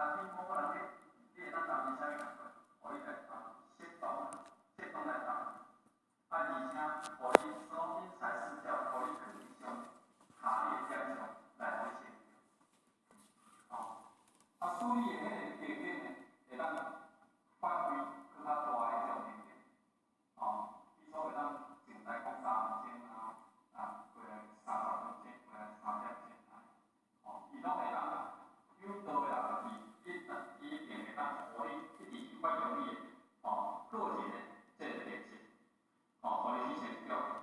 但你不可能你会当担心啥物感觉，互你来适当来担，而且互你所因材施教，互你更上下列奖项来互你成处理的迄个条件呢，会当发挥更较大的这种能力，比如说会当静待讲3分钟过来30分钟，过来3点钟伊拢会当有道的啦，伊一定会当互你一直有法用你的。